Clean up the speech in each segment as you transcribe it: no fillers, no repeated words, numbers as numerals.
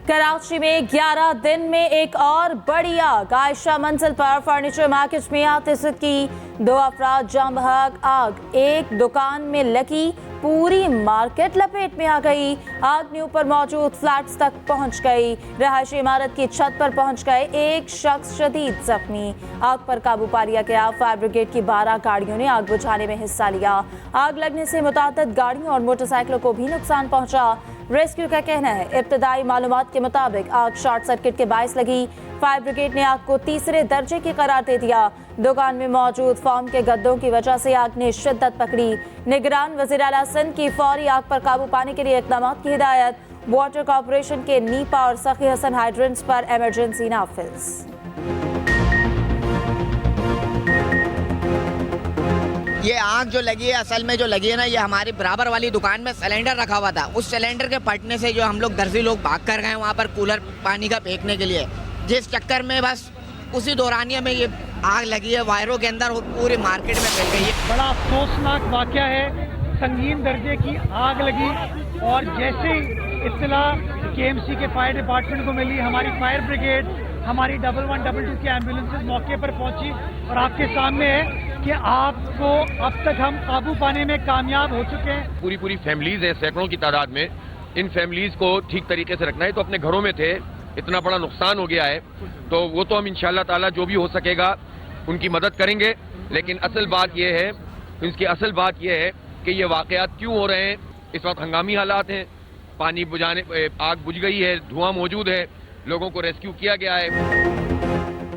कराची में 11 दिन में एक और बड़ी आग। आयशा मंजिल पर फर्नीचर मार्केट में आतिश की 2 अफराद जाम बहक। आग एक दुकान में लगी, पूरी मार्केट लपेट में आ गई। आग ने ऊपर मौजूद फ्लैट्स तक पहुंच गई। रहायशी इमारत की छत पर पहुंच गए एक शख्स शदीद जख्मी। आग पर काबू पा लिया गया। फायर ब्रिगेड की 12 गाड़ियों ने आग बुझाने में हिस्सा लिया। आग लगने से मुतादिद गाड़ियों और मोटरसाइकिलों को भी नुकसान पहुंचा। रेस्क्यू का कहना है इब्तदाई मालूमात के मुताबिक आग शॉर्ट सर्किट के बायस लगी। फायर ब्रिगेड ने आग को तीसरे दर्जे की करार दे दिया। दुकान में मौजूद फोम के गद्दों की वजह से आग ने शिद्दत पकड़ी। निगरान वज़ीर आला सिंध की फौरी आग पर काबू पाने के लिए इक़दाम की हिदायत। वाटर कॉर्पोरेशन के नीपा और सखी हसन हाइड्रेंट्स पर इमरजेंसी नाफिज। ये आग जो लगी है, असल में जो लगी है ना, ये हमारी बराबर वाली दुकान में सिलेंडर रखा हुआ था। उस सिलेंडर के फटने से जो हम लोग दर्जी लोग भाग कर गए वहाँ पर कूलर पानी का फेंकने के लिए, जिस चक्कर में बस उसी दौरानिया में ये आग लगी है, वायरों के अंदर पूरी मार्केट में फैल गई है। बड़ा अफसोसनाक वाकया है, संगीन दर्जे की आग लगी और जैसे ही इत्तला केएमसी के फायर डिपार्टमेंट को मिली, हमारी फायर ब्रिगेड, हमारी 1112 की एम्बुलेंसेज मौके पर पहुंची और आपके सामने है कि आपको अब तक हम काबू पाने में कामयाब हो चुके हैं। पूरी फैमिलीज हैं सैकड़ों की तादाद में। इन फैमिलीज को ठीक तरीके से रखना है। तो अपने घरों में थे, इतना बड़ा नुकसान हो गया है, तो वो तो हम इंशाअल्लाह ताला जो भी हो सकेगा उनकी मदद करेंगे। लेकिन असल बात यह है, इसकी असल बात यह है कि ये वाकयात क्यों हो रहे हैं। इस वक्त हंगामी हालात हैं, पानी बुझाने, आग बुझ गई है, धुआं मौजूद है, लोगों को रेस्क्यू किया गया है।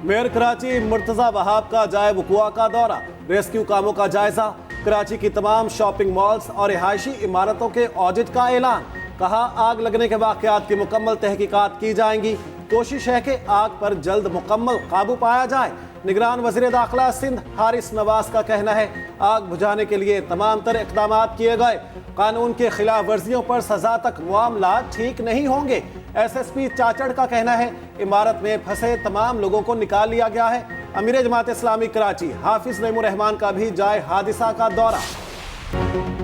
मेयर कराची मुर्तजा वहाब का जाए वकुआ का दौरा, रेस्क्यू कामों का जायजा। कराची की तमाम शॉपिंग मॉल्स और रिहायशी इमारतों के ऑडिट का ऐलान। कहा आग लगने के वाकयात की मुकम्मल तहकीकात की जाएंगी। कोशिश है कि आग पर जल्द मुकम्मल काबू पाया जाए। निगरान वज़ीर दाखिला सिंध हारिस नवाज का कहना है आग बुझाने के लिए तमाम तर इक़दाम किए गए। कानून के खिलाफ वर्जियों पर सजा तक मामला ठीक नहीं होंगे। SSP चाचड़ का कहना है इमारत में फंसे तमाम लोगों को निकाल लिया गया है। अमीर जमात इस्लामी कराची हाफिज नईमुर रहमान का भी जाए हादिसा का दौरा।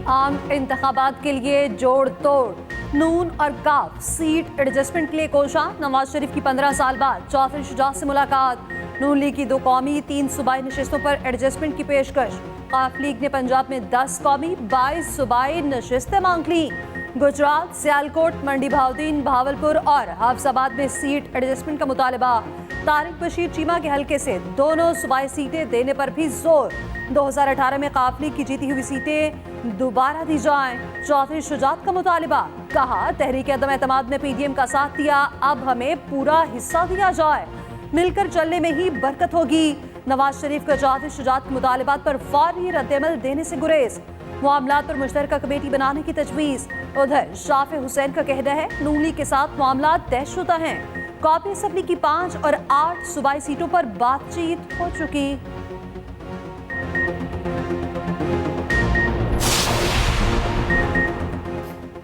आम इंतखाबात के लिए जोड़ तोड़, नून और काफ सीट एडजस्टमेंट के लिए कोशा। नवाज शरीफ की 15 साल बाद चौधरी शुजात से मुलाकात। नून लीग की 2 कौमी 3 सूबाई नशिस्तों पर एडजस्टमेंट की पेशकश। काफ लीग ने पंजाब में 10 कौमी 22 सूबाई नशिस्तें मांग ली। गुजरात, सियालकोट, मंडी भावदीन, भावलपुर और हाफजाबाद में सीट एडजस्टमेंट का मुतालबा। तारिक बशीर चीमा के हल्के से दोनों सूबाई सीटें देने पर भी जोर। 2018 में काफ लीग की जीती हुई सीटें दोबारा दी जाएं। चौधरी शुजात का मुतालबा। कहा तहरीक अदम एतमाद ने PDM का साथ दिया, अब हमें पूरा हिस्सा दिया जाए। मिलकर चलने में ही बरकत होगी। नवाज शरीफ का चौधरी शुजात के मुतालबात पर फौरी रद्दअमल देने से गुरेज। मामलात पर मुश्तरका कमेटी बनाने की तजवीज़। उधर शाफे हुसैन का कहना है नून लीग के साथ मामलात तयशुदा हैं। कौमी असम्बली की 5 और 8 सूबाई सीटों पर बातचीत हो चुकी।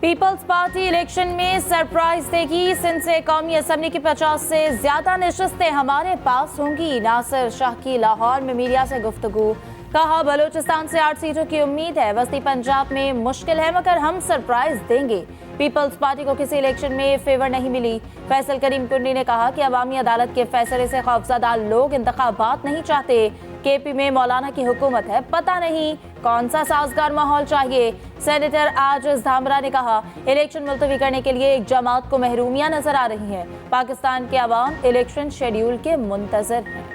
पीपल्स पार्टी इलेक्शन में सरप्राइज देगी। सिंध से कौमी असम्बली की 50 से ज्यादा नशिस्तें हमारे पास होंगी। नासिर शाह की लाहौर में मीडिया से गुफ्तगू। कहा बलूचिस्तान से 8 सीटों की उम्मीद है। वस्ती पंजाब में मुश्किल है मगर हम सरप्राइज देंगे। पीपल्स पार्टी को किसी इलेक्शन में फेवर नहीं मिली। फैसल करीम कुंडी ने कहा कि अवामी अदालत के फैसले से खौफजदा लोग इंतखाबात नहीं चाहते। KP में मौलाना की हुकूमत है, पता नहीं कौन सा साजगार माहौल चाहिए। सेनेटर आजिज धामरा ने कहा इलेक्शन मुलतवी करने के लिए एक जमात को महरूमियां नजर आ रही हैं। पाकिस्तान के अवाम इलेक्शन शेड्यूल के मुंतजर हैं।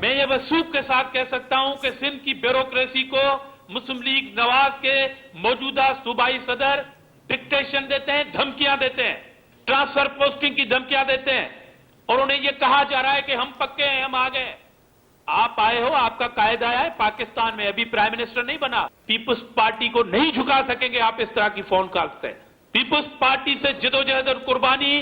मैं ये वसूख के साथ कह सकता हूं कि सिंध की ब्यूरोक्रेसी को मुस्लिम लीग नवाज के मौजूदा सूबाई सदर डिक्टेशन देते हैं, धमकियां देते हैं, ट्रांसफर पोस्टिंग की धमकियां देते हैं और उन्हें यह कहा जा रहा है कि हम पक्के हैं, हम आ गए। आप आए हो, आपका कायद आया है पाकिस्तान में, अभी प्राइम मिनिस्टर नहीं बना। पीपुल्स पार्टी को नहीं झुका सकेंगे आप इस तरह की फोन कॉल से। पीपुल्स पार्टी से जदोजहद और कुर्बानी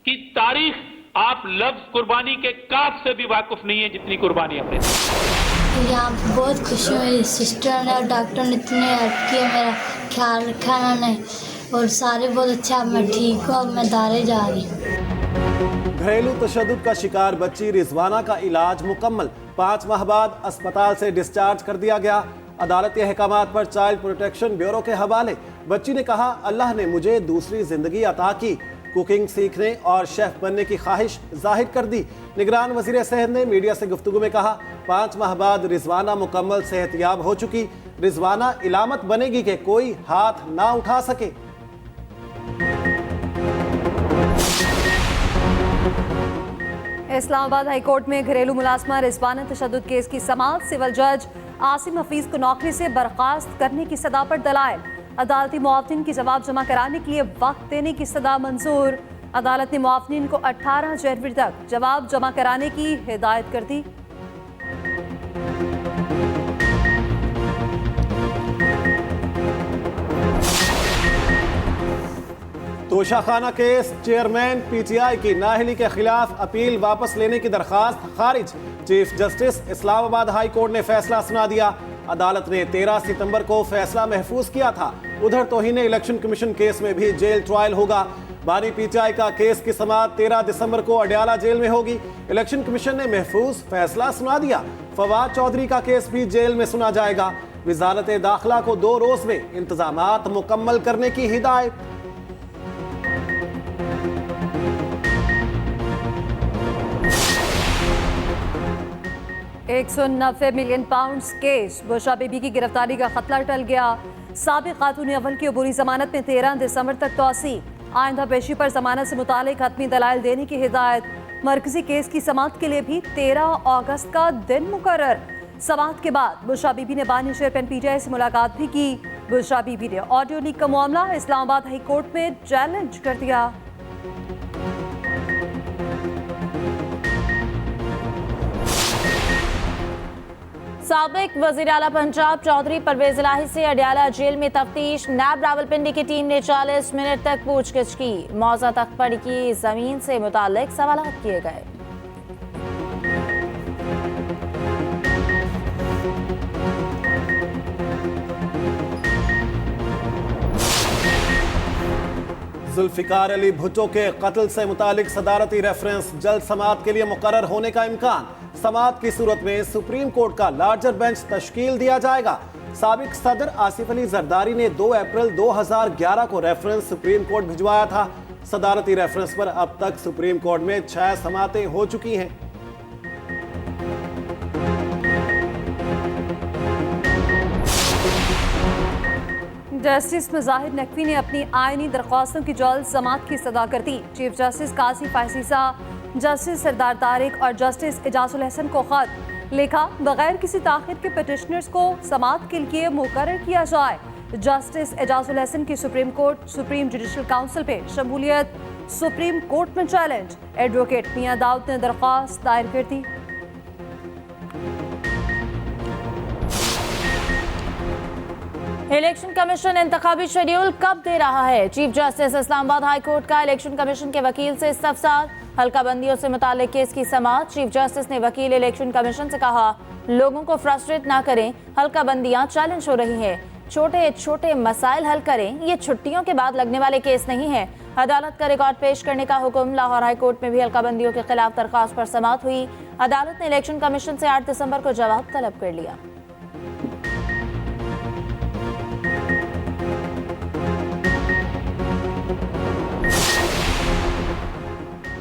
की तारीख आप लफ्ज कुर्बानी के काफ से भी वाकिफ नहीं है जितनी कुर्बानी हमने दी। यहाँ बहुत खुशी हुई, मेरी सिस्टर ने और डॉक्टर ने इतने हेल्प किया, मेरा ख्याल रखा उन्होंने और सारे बहुत अच्छा। मैं ठीक हूँ, अब मैं दारे जा रही हूँ। घरेलू तशद्दुद का शिकार बच्ची रिजवाना का इलाज मुकम्मल, 5 माह बाद अस्पताल से डिस्चार्ज कर दिया गया। अदालती अहकामात पर चाइल्ड प्रोटेक्शन ब्यूरो के हवाले। बच्ची ने कहा, अल्लाह ने मुझे दूसरी जिंदगी अता की, कुकिंग सीखने और शेफ बनने की ख्वाहिश जाहिर कर दी। निगरान वजीर सेहत ने मीडिया से गुफ्तगू में कहा, 5 माह बाद रिजवाना मुकम्मल सेहतयाब हो चुकी। रिजवाना इलामत बनेगी कि कोई हाथ ना उठा सके। इस्लामाबाद हाईकोर्ट में घरेलू मुलाजमा रिजवाना तशद्दुद केस की समाअत। सिविल जज आसिम हफीज को नौकरी से बर्खास्त करने की सदा पर दलाइल। अदालती मुआवतीन की जवाब जमा कराने के लिए वक्त देने की सदा मंजूर। अदालत ने मुआवतीन को 18 जनवरी तक जवाब जमा कराने की हिदायत कर दी। तोशाखाना केस, चेयरमैन पीटीआई की नाअहली के खिलाफ अपील वापस लेने की दरखास्त खारिज। Chief justice Islamabad high court ने फैसला सुना दिया। अदालत ने 13 सितंबर को फैसला महफूज किया था। उधर तौहीन इलेक्शन कमीशन केस में भी जेल ट्रायल होगा। बानी पीटीआई का केस की समाअत 13 दिसंबर को अडयाला जेल में होगी। इलेक्शन कमीशन ने महफूज फैसला सुना दिया। फवाद चौधरी का केस भी जेल में सुना जाएगा। वजारत दाखिला को 2 रोज में इंतजामात मुकम्मल करने की हिदायत। £190 मिलियन केस, बुशरा बीबी की गिरफ्तारी का खतरा टल गया। साबिक खातून अव्वल की अबूरी जमानत में 13 दिसंबर तक तोसी। आइंदा पेशी पर जमानत से मुतालिक हतमी दलाइल देने की हिदायत। मरकजी केस की समाअत के लिए भी 13 अगस्त का दिन मुकर्रर। समाअत के बाद बुशरा बीबी ने बानी चेयरमैन पीटीआई से मुलाकात भी की। बुशरा बीबी ने ऑडियो लीक का मामला इस्लामाबाद हाई कोर्ट में चैलेंज कर दिया। साबिक वजीर आला पंजाब चौधरी परवेज इलाही से अडयाला जेल में तफ्तीश। नैब रावलपिंडी की टीम ने 40 मिनट तक पूछगिछ की। मौजा तख्तपड़ी की जमीन से मुताल्लिक सवाल किए गए। जुल्फिकार अली भुट्टो के कत्ल से मुतालिक सदारती रेफरेंस जल्द समाअत के लिए मुकर्रर होने का इम्कान। समाअत की सूरत में सुप्रीम कोर्ट का लार्जर बेंच तश्कील दिया जाएगा। साबिक सदर आसिफ अली जरदारी ने 2 अप्रैल 2011 को रेफरेंस सुप्रीम कोर्ट भिजवाया था। सदारती रेफरेंस पर अब तक सुप्रीम कोर्ट में 6 समाअतें हो चुकी हैं। जस्टिस मुजाहिर नकवी ने अपनी आईनी दरख्वास्तों की जल्द समाअत की सदा कर दी। चीफ जस्टिस काजी फायसीसा, जस्टिस सरदार तारिक और जस्टिस एजाजुल हसन को खत लिखा, बगैर किसी ताखिर के पिटिशनर्स को समाअत के लिए मुकर्रर किया जाए। जस्टिस एजाजुल हसन की सुप्रीम जुडिशल काउंसिल पे शमूलियत सुप्रीम कोर्ट में चैलेंज। एडवोकेट मियां दाऊद ने दरख्वास्त दायर कर दी। इलेक्शन कमीशन इंतखाबी शेड्यूल कब दे रहा है? Chief justice Islamabad high court का इलेक्शन कमीशन के वकील से इस्तफसार। हल्का बंदियों से मुताल्लिक केस की समाअत। चीफ जस्टिस ने वकील इलेक्शन कमीशन से कहा, लोगों को फ्रस्ट्रेट ना करें, हल्का बंदियां चैलेंज हो रही हैं, छोटे छोटे मसाइल हल करें, ये छुट्टियों के बाद लगने वाले केस नहीं है। अदालत का रिकॉर्ड पेश करने का हुक्म। लाहौर हाई कोर्ट में भी हल्का बंदियों के खिलाफ दरख्वास्त पर समाअत हुई। अदालत ने इलेक्शन कमीशन से 8 दिसंबर को जवाब तलब कर लिया।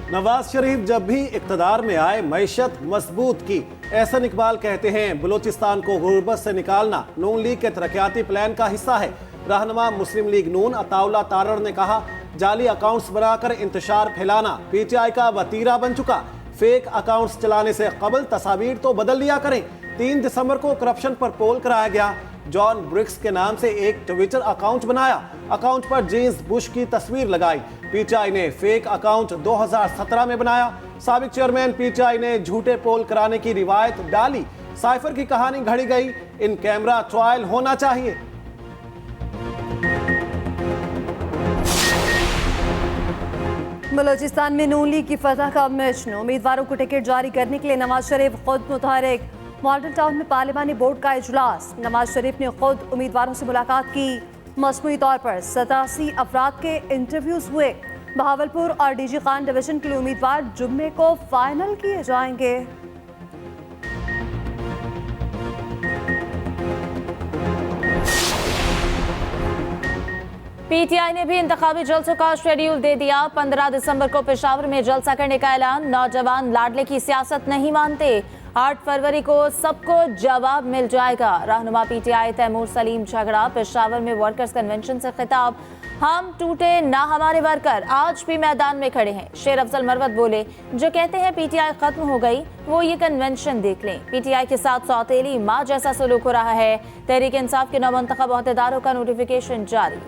नवाज शरीफ जब भी इक़्तिदार में आए मईशत मजबूत की। एहसन इकबाल कहते हैं, बलूचिस्तान को गुर्बत से निकालना नून लीग के तरक्याती प्लान का हिस्सा है। रहनुमा मुस्लिम लीग नून अताउल्ला तारड़ ने कहा, जाली अकाउंट्स बनाकर इंतशार फैलाना पीटीआई का वतीरा बन चुका। फेक अकाउंट्स चलाने से कबल तस्वीर तो बदल लिया करें। 3 दिसंबर को करप्शन पर पोल कराया गया। जॉन ब्रिक्स के नाम से एक ट्विटर अकाउंट बनाया। अकाउंट पर जेम्स बुश की तस्वीर लगाई। पीटीआई ने फेक अकाउंट 2017 में बनाया। साबिक चेयरमैन पीटीआई ने झूठे पोल कराने की रिवायत डाली। साइफर की कहानी घड़ी गई। इन कैमरा ट्रायल होना चाहिए। बलूचिस्तान में नून लीग की फतह का मिशन। उम्मीदवारों को टिकट जारी करने के लिए नवाज शरीफ खुद मुतहरिक। मॉडल टाउन में पार्लिमानी बोर्ड का इजलास। नवाज शरीफ ने खुद उम्मीदवारों से मुलाकात की। मजमूई तौर पर 87 अफराद के इंटरव्यूज हुए। बहावलपुर और डीजी खान डिवीजन के लिए उम्मीदवार जुम्मे को फाइनल किए जाएंगे। पीटीआई ने भी इंतखाबी जलसों का शेड्यूल दे दिया। 15 दिसंबर को पेशावर में जलसा करने का ऐलान। नौजवान लाडले की सियासत नहीं मानते। 8 फरवरी को सबको जवाब मिल जाएगा। रहनुमा पीटीआई तैमूर सलीम झगड़ा। पेशावर में वर्कर्स कन्वेंशन से खिताब। हम टूटे ना हमारे वर्कर आज भी मैदान में खड़े हैं। शेर अफजल मरवत बोले, जो कहते हैं पीटीआई खत्म हो गई वो ये कन्वेंशन देख लें। पीटीआई के साथ सौतेली माँ जैसा सलूक हो रहा है। तहरीक इंसाफ के नौमंतखब अहदेदारों का नोटिफिकेशन जारी।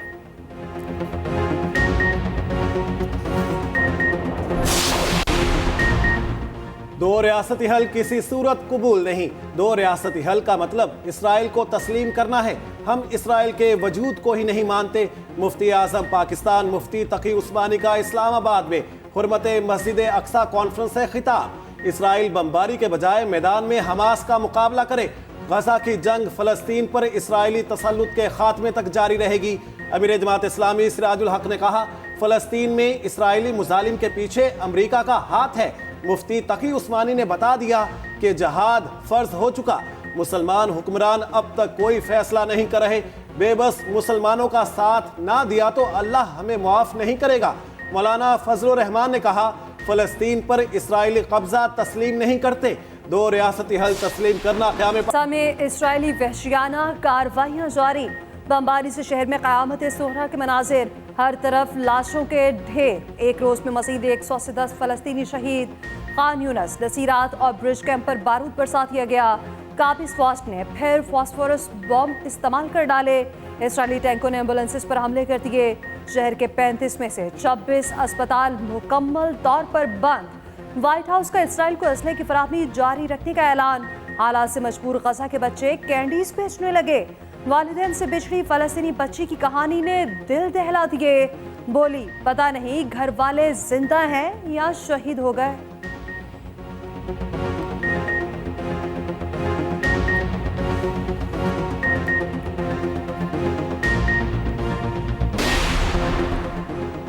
दो रियासती हल किसी सूरत कबूल नहीं। दो रियासती हल का मतलब इसराइल को तस्लीम करना है। हम इसराइल के वजूद को ही नहीं मानते। मुफ्ती आजम पाकिस्तान मुफ्ती तकी उस्मानी का इस्लामाबाद में हुर्मत मस्जिद अक्सा कॉन्फ्रेंस से खिताब। इसराइल बमबारी के बजाय मैदान में हमास का मुकाबला करे। गजा की जंग फलस्तीन पर इसराइली तसल्लुत के खात्मे तक जारी रहेगी। अमीर जमात इस्लामी सिराजुल हक ने कहा, फलस्तीन में इसराइली मुजालिम के पीछे अमेरिका का हाथ है। मुफ्ती तकी उस्मानी ने बता दिया कि जहाद फर्ज हो चुका। मुसलमान हुक्मरान अब तक कोई फैसला नहीं कर रहे। बेबस मुसलमानों का साथ ना दिया तो अल्लाह हमें माफ नहीं करेगा। मौलाना फजलुर रहमान ने कहा, फलस्तीन पर इसराइली कब्जा तस्लीम नहीं करते। दो रियासती हल तस्लीम करना क़याम में इसराइली वहशियाना कार्रवाइयाँ जारी। बमबारी से शहर में क़यामत सोहरा के मनाजिर। हर तरफ लाशों के ढेर। एक रोज में मज़ीद 100 से 10 फलस्तीनी शहीद। खान यूनस, नसीरात और ब्रिज कैंप पर बारूद बरसा दिया गया। काबिज फौज ने फिर फास्फोरस बॉम्ब इस्तेमाल कर डाले। इसराइली टैंकों ने एम्बुलेंसेस पर हमले कर दिए। शहर के 35 में से 26 अस्पताल मुकम्मल तौर पर बंद। व्हाइट हाउस का इसराइल को असले की फराहमी जारी रखने का ऐलान। हालात से मजबूर गजा के बच्चे कैंडीज बेचने लगे। वालिदैन से बिछड़ी फलस्तीनी बच्ची की कहानी ने दिल दहला दिए। बोली, पता नहीं घर वाले जिंदा हैं या शहीद हो गए।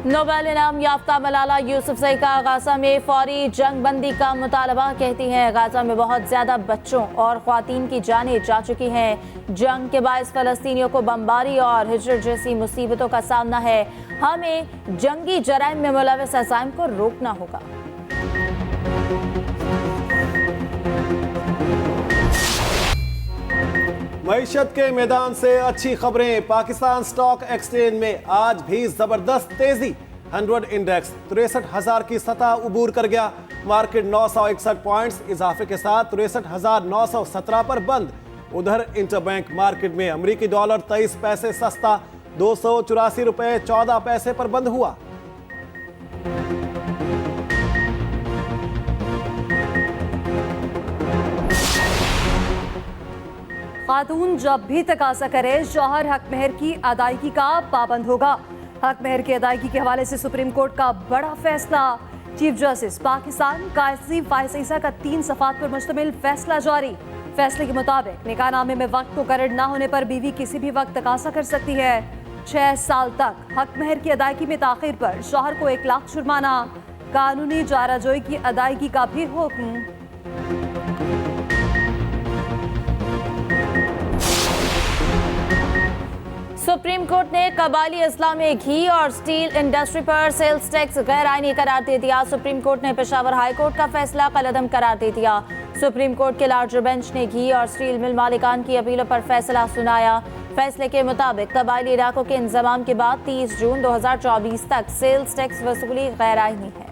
नोबेल इनाम याफ्ता मलाला यूसुफजई का गाजा में फौरी जंग बंदी का मुतालबा। कहती हैं, गाजा में बहुत ज्यादा बच्चों और ख्वातीन की जानें जा चुकी हैं। जंग के बायस फलस्तीनियों को बमबारी और हिजरत जैसी मुसीबतों का सामना है। हमें जंगी जराइम में मुलविस अज़ाइम को रोकना होगा। मईशत के मैदान से अच्छी खबरें। पाकिस्तान स्टॉक एक्सचेंज में आज भी जबरदस्त तेजी। 100 इंडेक्स 63,000 की सतह उबूर कर गया। मार्केट 961 पॉइंट्स इजाफे के साथ 63,917 पर बंद। उधर इंटरबैंक मार्केट में अमेरिकी डॉलर 23 पैसे सस्ता 284 रुपए 14 पैसे पर बंद हुआ। खातून जब भी तकाजा करे, शौहर हक मेहर की अदायगी का पाबंद होगा। हक मेहर की अदायगी के हवाले से सुप्रीम कोर्ट का बड़ा फैसला। चीफ जस्टिस पाकिस्तान काजी फाइज ईसा का 3 सफ़ात पर मुश्तमिल फैसला जारी। फैसले के मुताबिक निकाहनामे में वक्त मुकर्रर न होने पर बीवी किसी भी वक्त तकाजा कर सकती है। 6 साल तक हक मेहर की अदायगी में ताखिर पर शौहर को 1 लाख जुर्माना। कानूनी जाराजोई की अदायगी का भी हुक्म। सुप्रीम कोर्ट ने कबायली अजला में घी और स्टील इंडस्ट्री पर सेल्स टैक्स गैर आईनी करार दे दिया। सुप्रीम कोर्ट ने पेशावर हाई कोर्ट का फैसला कलअदम करार दे दिया। सुप्रीम कोर्ट के लार्जर बेंच ने घी और स्टील मिल मालिकान की अपीलों पर फैसला सुनाया। फैसले के मुताबिक कबायली इलाकों के इंतजाम के बाद 30 जून 2024 तक सेल्स टैक्स वसूली गैर आईनी है।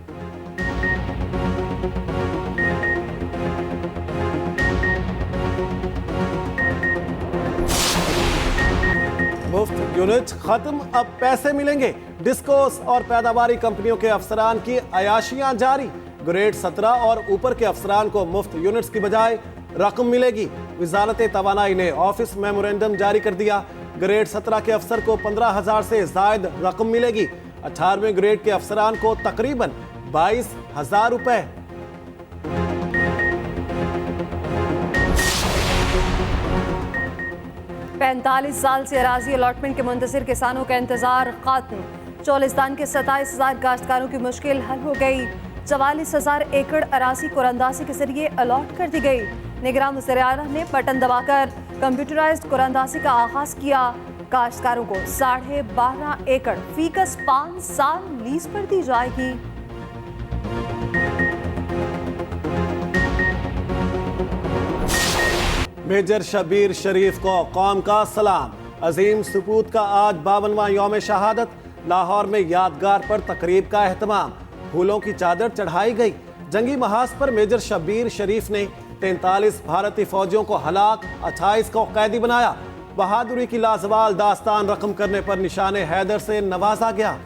मुफ्त यूनिट खत्म, अब पैसे मिलेंगे। डिस्कोस और पैदावारी कंपनियों के अफसरान की अयाशियां जारी। ग्रेड 17 और ऊपर के अफसरान को मुफ्त यूनिट्स की बजाय रकम मिलेगी। वजारत तवानाई ने ऑफिस मेमोरेंडम जारी कर दिया। ग्रेड 17 के अफसर को 15,000 से जायद रकम मिलेगी। 18वें ग्रेड के अफसरान को तकरीबन 22,000 रुपए। पैंतालीस साल से अराजी अलॉटमेंट के मुंतज़िर किसानों का इंतजार खत्म। चोलिस्तान के 27,000 काश्तकारों की मुश्किल हल हो गई। 44,000 एकड़ अराजी कुरानदाजी के जरिए अलॉट कर दी गई। निगरान वज़ीर आला ने बटन दबाकर कंप्यूटराइज्ड कुरानदाजी का आगाज किया। काश्तकारों को 12.5 एकड़ फीकस 5 साल लीज पर दी जाएगी। मेजर शबीर शरीफ को कौम का सलाम। अजीम सपूत का आज 52वां यौम शहादत। लाहौर में यादगार पर तकरीब का एहतमाम। फूलों की चादर चढ़ाई गई। जंगी महाज पर मेजर शबीर शरीफ ने 43 भारतीय फौजियों को हलाक, 28 को कैदी बनाया। बहादुरी की लाजवाल दास्तान रकम करने पर निशाने हैदर से नवाजा गया।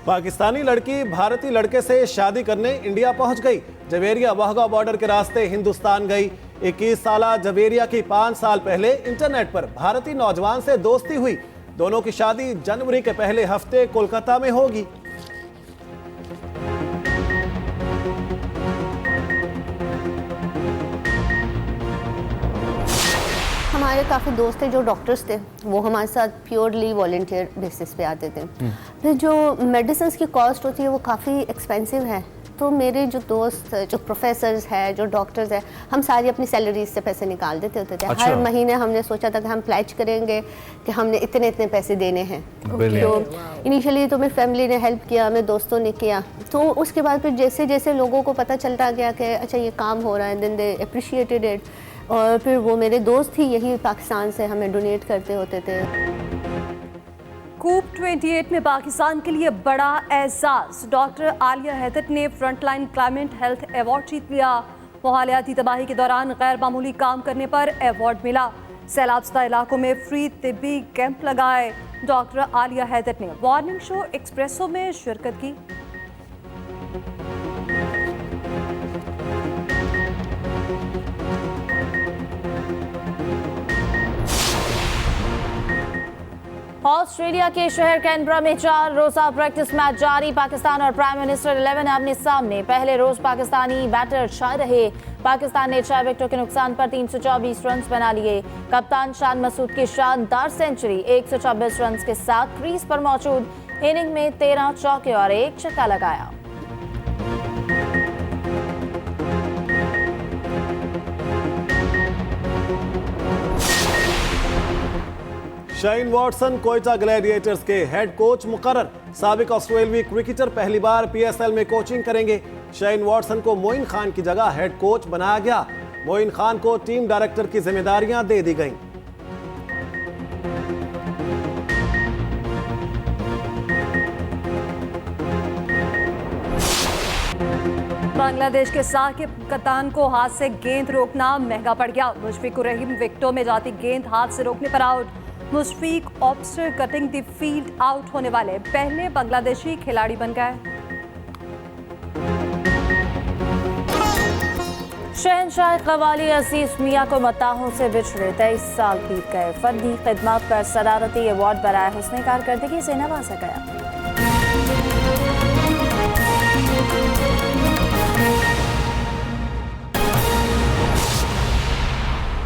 पाकिस्तानी लड़की भारतीय लड़के से शादी करने इंडिया पहुंच गई। जवेरिया वाघा बॉर्डर के रास्ते हिंदुस्तान गई। 21 साला जवेरिया की 5 साल पहले इंटरनेट पर भारतीय नौजवान से दोस्ती हुई। दोनों की शादी जनवरी के पहले हफ्ते कोलकाता में होगी। हमारे काफ़ी दोस्त थे जो डॉक्टर्स थे, वो हमारे साथ प्योरली वॉलंटियर बेसिस पे आते थे। फिर जो मेडिसिन की कॉस्ट होती है वो काफ़ी एक्सपेंसिव है, तो मेरे जो दोस्त जो प्रोफेसर्स हैं, जो डॉक्टर्स हैं, हम सारी अपनी सैलरीज से पैसे निकाल देते होते थे। हर महीने हमने सोचा था कि हम प्लेज करेंगे कि हमने इतने इतने पैसे देने हैं। तो इनिशियली तो मेरी फैमिली ने हेल्प किया, मेरे दोस्तों ने किया। तो उसके बाद फिर जैसे जैसे लोगों को पता चलता गया कि अच्छा ये काम हो रहा है, देन दे अप्रिशिएटेड इट। और फिर वो मेरे दोस्त ही यही पाकिस्तान से हमें डोनेट करते होते थे। कूप 28 में पाकिस्तान के लिए बड़ा एहसास। डॉक्टर आलिया हैदर ने फ्रंटलाइन क्लाइमेट हेल्थ अवार्ड जीत लिया। माहौलियाती तबाही के दौरान गैर मामूली काम करने पर अवार्ड मिला। सैलाबज़दा इलाकों में फ्री तिब्बी कैंप लगाए। डॉक्टर आलिया हैदर ने मॉर्निंग शो एक्सप्रेसो में शिरकत की। ऑस्ट्रेलिया के शहर कैनबरा में 4 रोजा प्रैक्टिस मैच जारी। पाकिस्तान और प्राइम मिनिस्टर 11 आमने सामने। पहले रोज पाकिस्तानी बैटर छाए रहे। पाकिस्तान ने 6 विकेटों के नुकसान पर 324 रन बना लिए। कप्तान शान मसूद की शानदार सेंचुरी 126 रन के साथ क्रीज पर मौजूद। इनिंग में 13 चौके और 1 छक्का लगाया। शाइन वॉटसन कोयटा ग्लैडिएटर्स के हेड कोच मुकर्रर। साबिक ऑस्ट्रेलियाई क्रिकेटर पहली बार PSL में कोचिंग करेंगे। शाइन वॉटसन को मोइन खान की जगह हेड कोच बनाया गया। मोइन खान को टीम डायरेक्टर की जिम्मेदारियां दे दी गईं। बांग्लादेश के साकिब कप्तान को हाथ से गेंद रोकना महंगा पड़ गया। मुशफिकुर रहीम विकेटों में जाती गेंद हाथ से रोकने पर out. Mushfiq obstructing the field out होने वाले पहले बांग्लादेशी खिलाड़ी बन गए। शहंशाह कवाली अजीज मियां को मताहों से बिछड़े 23 साल बीत गए। फर्दी खिदमत पर सदारती अवार्ड बराए हुस्न कारकर्दगी से नवाजा गया।